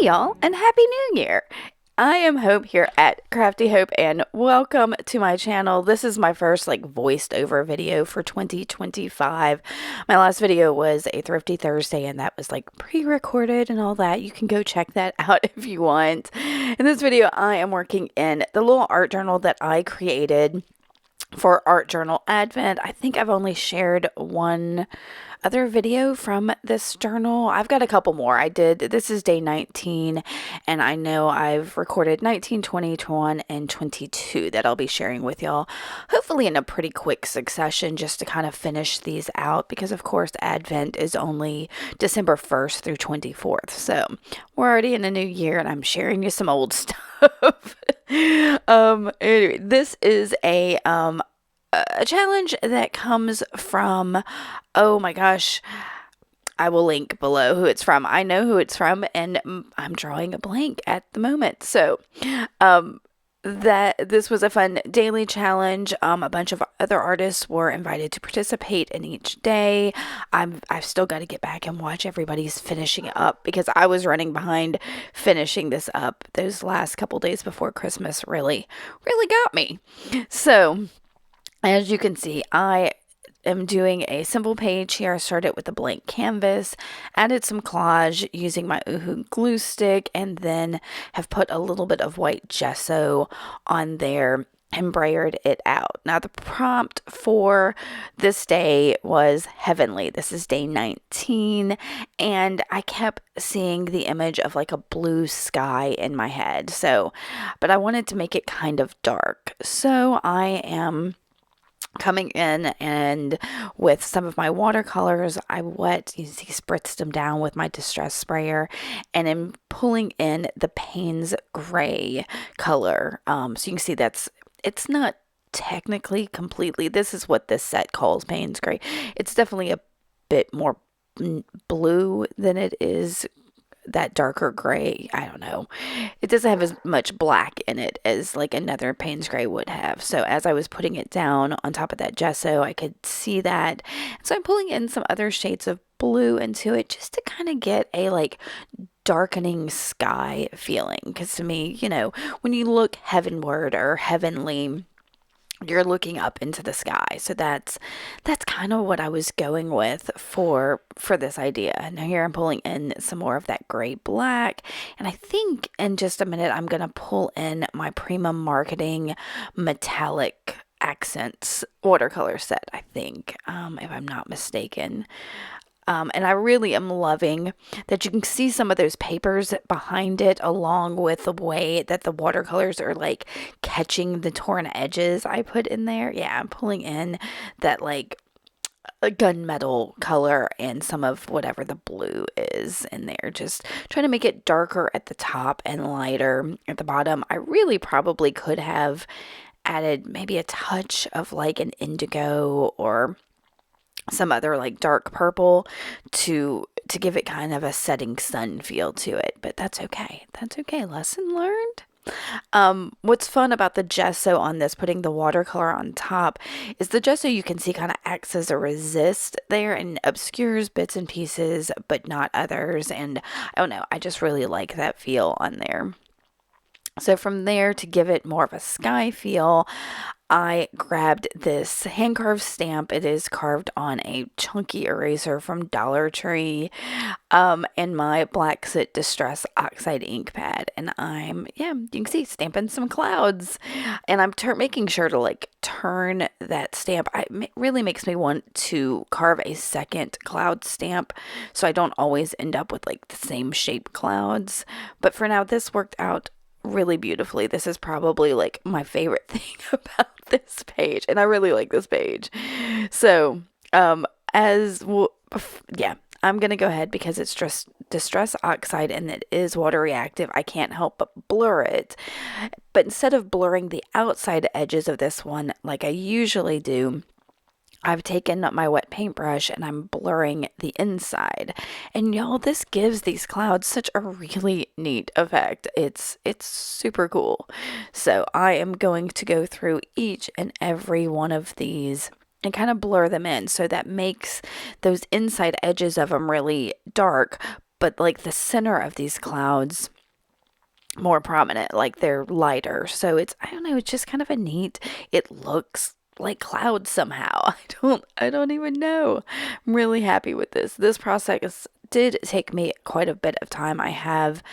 Hey y'all, and Happy New Year! I am Hope here at Crafty Hope, and welcome to my channel. This is my first voiced over video for 2025. My last video was a Thrifty Thursday, and that was pre-recorded and all that. You can go check that out if you want. In this video, I am working in the little art journal that I created for Art Journal Advent. I think I've only shared one other video from this journal. I've got a couple more. This is day 19, and I know I've recorded 19, 20, 21, and 22 that I'll be sharing with y'all, hopefully in a pretty quick succession, just to kind of finish these out, because of course Advent is only December 1st through 24th. So we're already in a new year, and I'm sharing you some old stuff. Anyway, this is a challenge that comes from, oh my gosh, I will link below who it's from. I know who it's from, and I'm drawing a blank at the moment. So, that this was a fun daily challenge. A bunch of other artists were invited to participate in each day. I've still got to get back and watch everybody's finishing up, because I was running behind finishing this up. Those last couple days before Christmas really got me. So, as you can see, I am doing a simple page here. I started with a blank canvas, added some collage using my Uhu glue stick, and then have put a little bit of white gesso on there and brayered it out. Now, the prompt for this day was heavenly. This is day 19, and I kept seeing the image of a blue sky in my head. But I wanted to make it kind of dark. So I am coming in, and with some of my watercolors, you see, spritzed them down with my distress sprayer, and I'm pulling in the Payne's gray color. So you can see it's not technically completely, this is what this set calls Payne's gray. It's definitely a bit more blue than it is that darker gray. I don't know. It doesn't have as much black in it as another Payne's gray would have. So as I was putting it down on top of that gesso, I could see that. So I'm pulling in some other shades of blue into it, just to kind of get a darkening sky feeling. Because to me, when you look heavenward or heavenly, you're looking up into the sky. So that's kind of what I was going with for this idea. Now here I'm pulling in some more of that gray black, and I think in just a minute I'm going to pull in my Prima Marketing metallic accents watercolor set, I think, if I'm not mistaken. And I really am loving that you can see some of those papers behind it, along with the way that the watercolors are catching the torn edges I put in there. Yeah, I'm pulling in that a gunmetal color and some of whatever the blue is in there. Just trying to make it darker at the top and lighter at the bottom. I really probably could have added maybe a touch of an indigo or some other dark purple to give it kind of a setting sun feel to it, but that's okay. Lesson learned. What's fun about the gesso on this, putting the watercolor on top, is the gesso, you can see, kind of acts as a resist there and obscures bits and pieces, but not others. And I don't know, I just really like that feel on there. So from there, to give it more of a sky feel, I grabbed this hand-carved stamp. It is carved on a chunky eraser from Dollar Tree, and my Black Soot Distress Oxide ink pad. And you can see, stamping some clouds. And I'm making sure to turn that stamp. It really makes me want to carve a second cloud stamp, so I don't always end up with the same shape clouds. But for now, this worked out really beautifully. This is probably my favorite thing about this page, and I really like this page. So I'm gonna go ahead, because it's just Distress Oxide and it is water reactive. I can't help but blur it, but instead of blurring the outside edges of this one like I usually do, I've taken my wet paintbrush and I'm blurring the inside. And y'all, this gives these clouds such a really neat effect. It's super cool. So I am going to go through each and every one of these and kind of blur them in, so that makes those inside edges of them really dark, but like the center of these clouds more prominent, like they're lighter. So it's, I don't know, it's just kind of a neat, it looks like clouds somehow. I don't even know. I'm really happy with this. This process did take me quite a bit of time. I have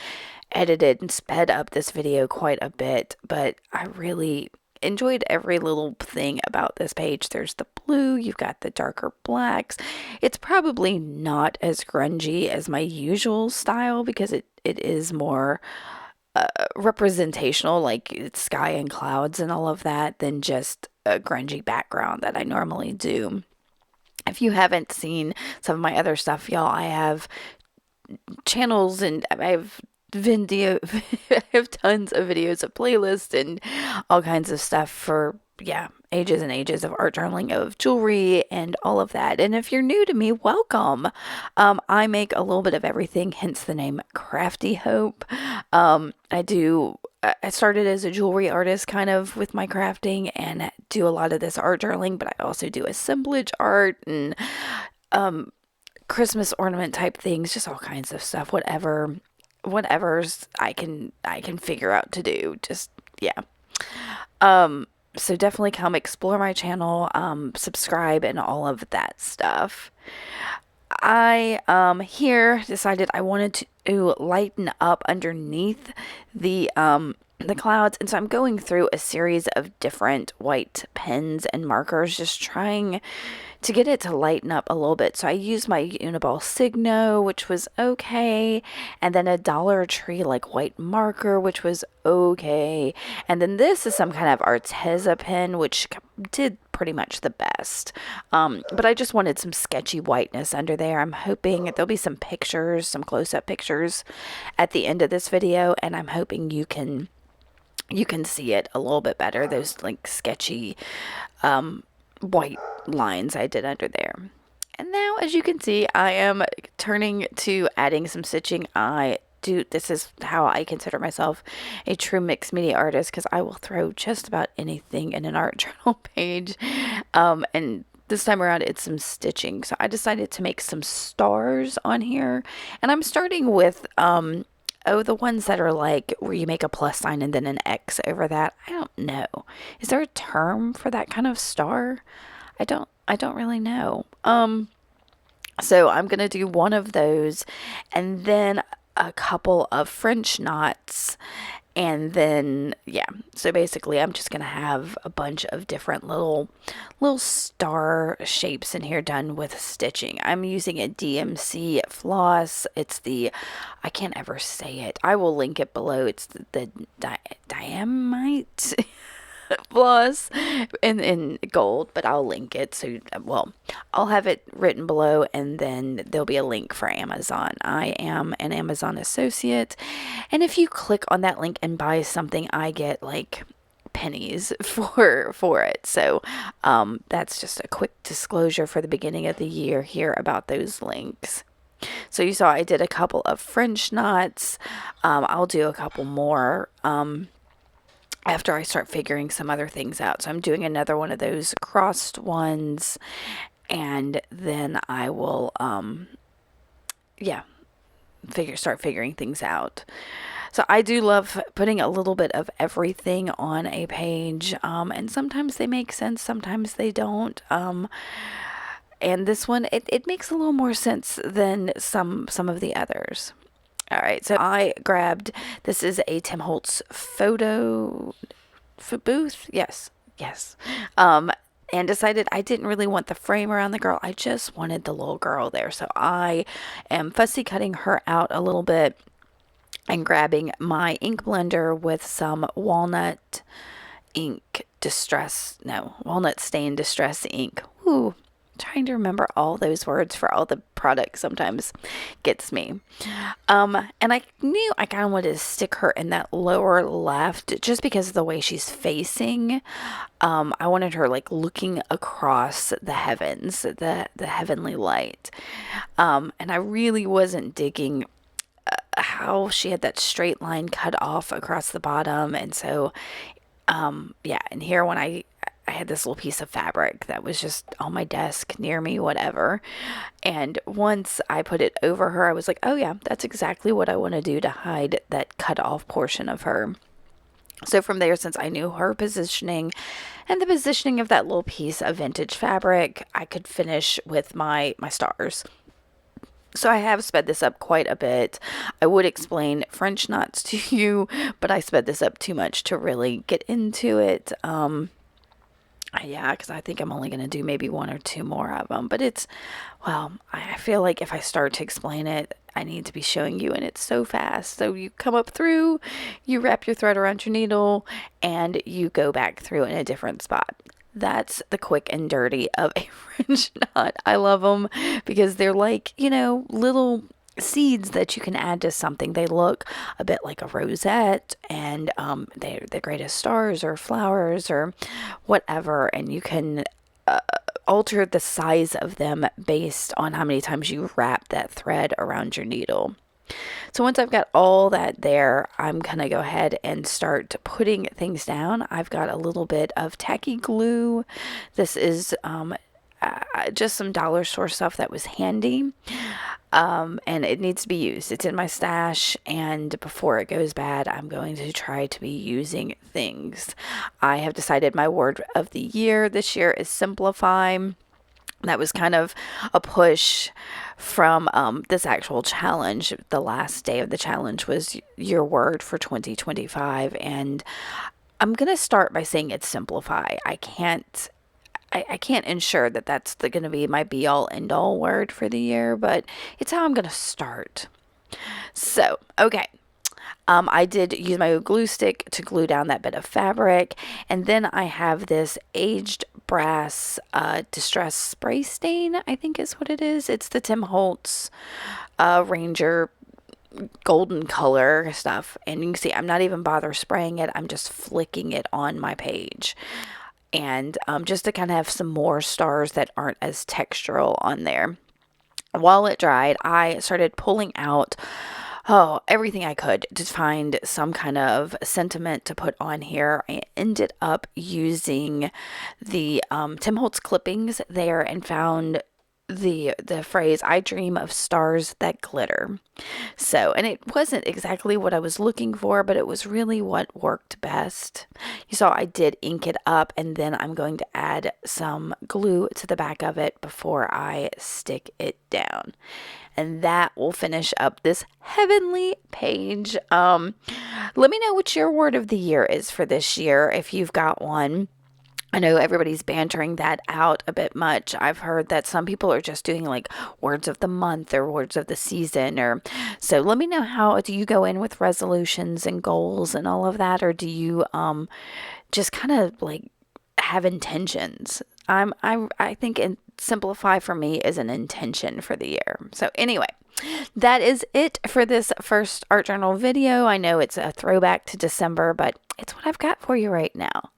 edited and sped up this video quite a bit, but I really enjoyed every little thing about this page. There's the blue, you've got the darker blacks. It's probably not as grungy as my usual style because it is more representational, like it's sky and clouds and all of that, than just a grungy background that I normally do. If you haven't seen some of my other stuff, y'all, I have channels and I have video I have tons of videos of playlists and all kinds of stuff for ages and ages of art journaling of jewelry and all of that. And if you're new to me, welcome. I make a little bit of everything, hence the name Crafty Hope. I started as a jewelry artist kind of with my crafting and do a lot of this art journaling, but I also do assemblage art and Christmas ornament type things, just all kinds of stuff, whatever's I can figure out to do. Just so definitely come explore my channel, subscribe and all of that stuff. I here decided I wanted to lighten up underneath the clouds, and so I'm going through a series of different white pens and markers, just trying to get it to lighten up a little bit. So I used my Uniball Signo, which was okay, and then a Dollar Tree like white marker, which was okay, and then this is some kind of Arteza pen, which did pretty much the best. But I just wanted some sketchy whiteness under there. I'm hoping there'll be some pictures, some close-up pictures at the end of this video, and I'm hoping you can see it a little bit better, those like sketchy white lines I did under there. And now, as you can see, I am turning to adding some stitching. This is how I consider myself a true mixed media artist, because I will throw just about anything in an art journal page. And this time around, it's some stitching. So I decided to make some stars on here. And I'm starting with, the ones that are like where you make a plus sign and then an X over that. I don't know. Is there a term for that kind of star? I don't really know. So I'm going to do one of those and then a couple of French knots, and then so basically I'm just going to have a bunch of different little star shapes in here done with stitching. I'm using a DMC floss. It's I can't ever say it. I will link it below. It's the diamite floss in gold, but I'll link it. So, I'll have it written below, and then there'll be a link for Amazon. I am an Amazon associate, and if you click on that link and buy something, I get like pennies for it. So, that's just a quick disclosure for the beginning of the year here about those links. So you saw I did a couple of French knots. I'll do a couple more after I start figuring some other things out. So I'm doing another one of those crossed ones, and then I will start figuring things out. So I do love putting a little bit of everything on a page, and sometimes they make sense, sometimes they don't. And this one, it makes a little more sense than some of the others. All right, so I grabbed, this is a Tim Holtz photo booth. Yes. And decided I didn't really want the frame around the girl. I just wanted the little girl there. So I am fussy cutting her out a little bit and grabbing my ink blender with some walnut stain distress ink. Ooh. Trying to remember all those words for all the products sometimes gets me. And I knew I kind of wanted to stick her in that lower left just because of the way she's facing. I wanted her like looking across the heavens, the heavenly light. And I really wasn't digging how she had that straight line cut off across the bottom. And so, and here when I had this little piece of fabric that was just on my desk near me, whatever. And once I put it over her, I was like, oh yeah, that's exactly what I want to do to hide that cut off portion of her. So from there, since I knew her positioning and the positioning of that little piece of vintage fabric, I could finish with my stars. So I have sped this up quite a bit. I would explain French knots to you, but I sped this up too much to really get into it. Yeah, because I think I'm only going to do maybe one or two more of them. But I feel like if I start to explain it, I need to be showing you, and it's so fast. So you come up through, you wrap your thread around your needle, and you go back through in a different spot. That's the quick and dirty of a French knot. I love them because they're like, little seeds that you can add to something. They look a bit like a rosette, and they're the greatest stars or flowers or whatever, and you can alter the size of them based on how many times you wrap that thread around your needle. So once I've got all that there, I'm going to go ahead and start putting things down. I've got a little bit of tacky glue. This is just some dollar store stuff that was handy. And it needs to be used. It's in my stash, and before it goes bad, I'm going to try to be using things. I have decided my word of the year this year is simplify. That was kind of a push from this actual challenge. The last day of the challenge was your word for 2025, and I'm going to start by saying it's simplify. I can't ensure that that's going to be my be-all, end-all word for the year, but it's how I'm going to start. So, okay. I did use my glue stick to glue down that bit of fabric, and then I have this aged brass distress spray stain, I think is what it is. It's the Tim Holtz Ranger golden color stuff, and you can see I'm not even bother spraying it. I'm just flicking it on my page. And just to kind of have some more stars that aren't as textural on there. While it dried, I started pulling out everything I could to find some kind of sentiment to put on here. I ended up using the Tim Holtz clippings there and found the phrase, I dream of stars that glitter. So, and it wasn't exactly what I was looking for, but it was really what worked best. You saw I did ink it up, and then I'm going to add some glue to the back of it before I stick it down. And that will finish up this heavenly page. Let me know what your word of the year is for this year, if you've got one. I know everybody's bantering that out a bit much. I've heard that some people are just doing like words of the month or words of the season, so let me know, how do you go in with resolutions and goals and all of that, or do you just kind of like have intentions? I think simplify for me is an intention for the year. So anyway, that is it for this first art journal video. I know it's a throwback to December, but it's what I've got for you right now.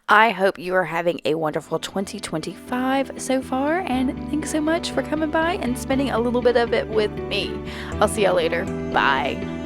I hope you are having a wonderful 2025 so far, and thanks so much for coming by and spending a little bit of it with me. I'll see y'all later. Bye.